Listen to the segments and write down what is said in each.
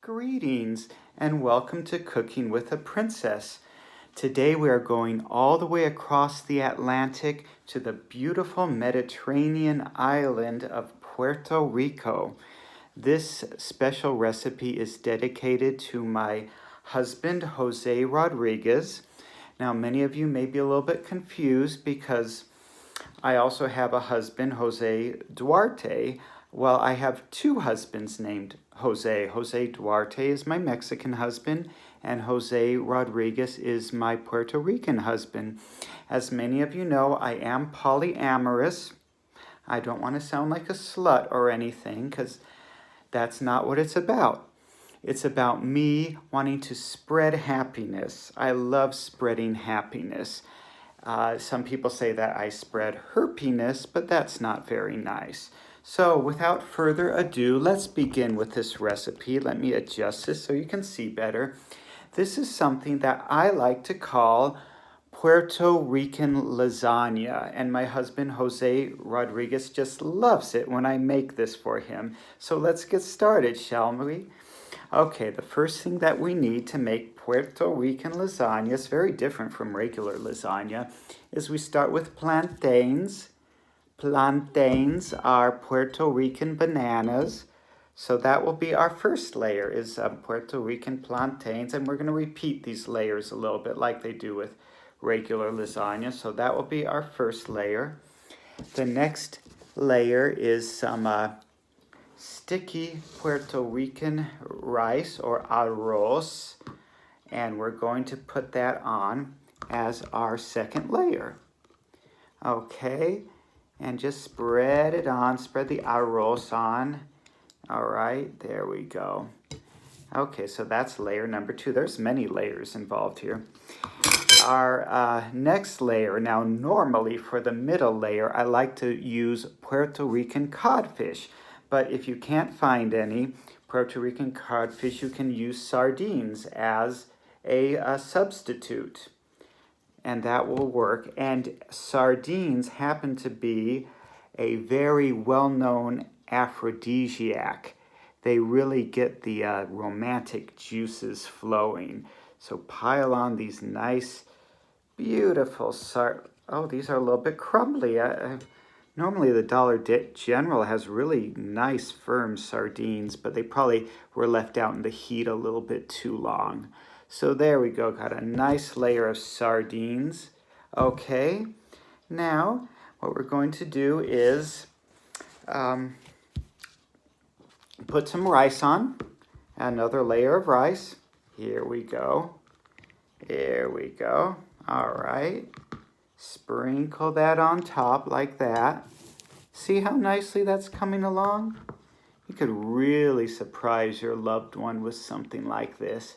Greetings and welcome to Cooking with a Princess. Today we are going all the way across the Atlantic to the beautiful Mediterranean island of Puerto Rico. This special recipe is dedicated to my husband, Jose Rodriguez. Now, many of you may be a little bit confused because I also have a husband, Jose Duarte. Well, I have two husbands named Jose. Jose Duarte is my Mexican husband, and Jose Rodriguez is my Puerto Rican husband. As many of you know, I am polyamorous. I don't want to sound like a slut or anything, because that's not what it's about. It's about me wanting to spread happiness. I love spreading happiness. Some people say that I spread herpiness, but that's not very nice. So without further ado, let's begin with this recipe. Let me adjust this so you can see better. This is something that I like to call Puerto Rican lasagna, and my husband Jose Rodriguez just loves it when I make this for him. So let's get started, shall we? Okay, the first thing that we need to make Puerto Rican lasagna, is very different from regular lasagna, is we start with plantains. Plantains are Puerto Rican bananas. So that will be our first layer, is Puerto Rican plantains. And we're going to repeat these layers a little bit like they do with regular lasagna. So that will be our first layer. The next layer is some sticky Puerto Rican rice or arroz, and we're going to put that on as our second layer. Okay, and just spread it on, spread the arroz on. All right, there we go. Okay, so that's layer number 2. There's many layers involved here. Our next layer, now normally for the middle layer, I like to use Puerto Rican codfish. But if you can't find any Puerto Rican codfish, you can use sardines as a substitute. And that will work. And sardines happen to be a very well-known aphrodisiac. They really get the romantic juices flowing. So pile on these nice, beautiful oh, these are a little bit crumbly. Normally the Dollar General has really nice firm sardines, but they probably were left out in the heat a little bit too long. So there we go, got a nice layer of sardines. Okay, now what we're going to do is put some rice on, another layer of rice. Here we go. There we go. All right. Sprinkle that on top like that. See how nicely that's coming along? You could really surprise your loved one with something like this.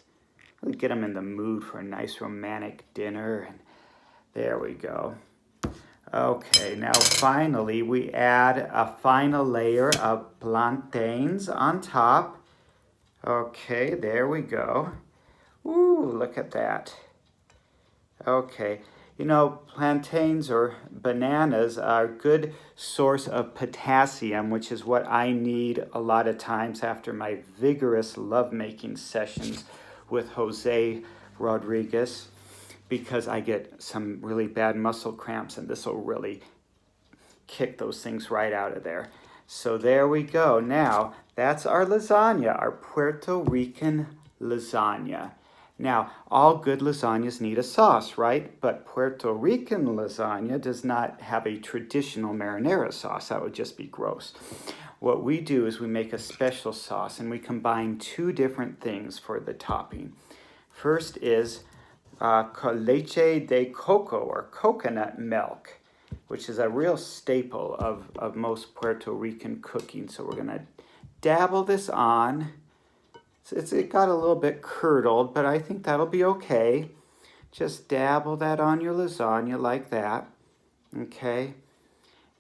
Really get them in the mood for a nice romantic dinner. And there we go. Okay, now finally we add a final layer of plantains on top. Okay, there we go. Ooh, look at that. Okay. You know, plantains or bananas are a good source of potassium, which is what I need a lot of times after my vigorous lovemaking sessions with Jose Rodriguez, because I get some really bad muscle cramps, and this will really kick those things right out of there. So there we go. Now, that's our lasagna, our Puerto Rican lasagna. Now, all good lasagnas need a sauce, right? But Puerto Rican lasagna does not have a traditional marinara sauce. That would just be gross. What we do is we make a special sauce, and we combine two different things for the topping. First is leche de coco, or coconut milk, which is a real staple of most Puerto Rican cooking. So we're going to dabble this on. It got a little bit curdled, but I think that'll be okay. Just dabble that on your lasagna like that. Okay.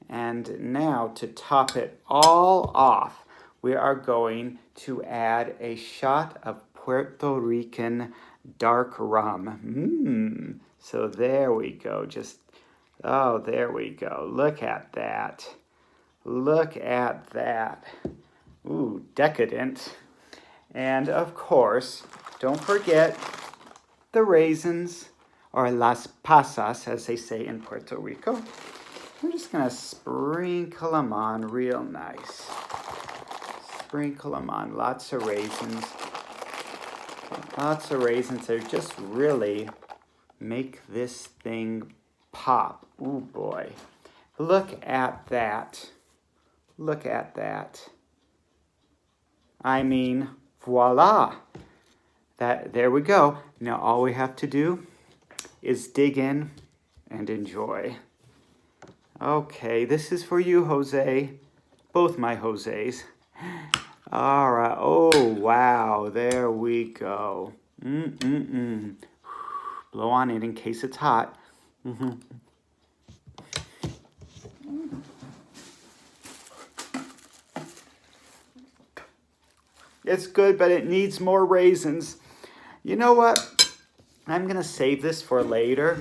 And now to top it all off, we are going to add a shot of Puerto Rican dark rum. So there we go. Oh, there we go. Look at that. Look at that. Ooh, decadent. And of course, don't forget the raisins, or las pasas, as they say in Puerto Rico. I'm just gonna sprinkle them on real nice. Sprinkle them on, lots of raisins. Lots of raisins. They just really make this thing pop. Ooh boy. Look at that. Look at that. I mean, voila. There we go. Now all we have to do is dig in and enjoy. Okay, this is for you, Jose. Both my Jose's. All right. Oh, wow. There we go. Blow on it in case it's hot. It's good, but it needs more raisins. You know what? I'm going to save this for later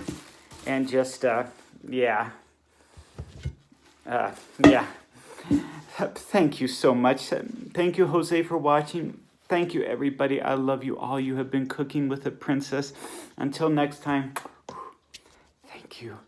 and just, yeah. Thank you so much. Thank you, Jose, for watching. Thank you, everybody. I love you all. You have been cooking with a princess. Until next time, thank you.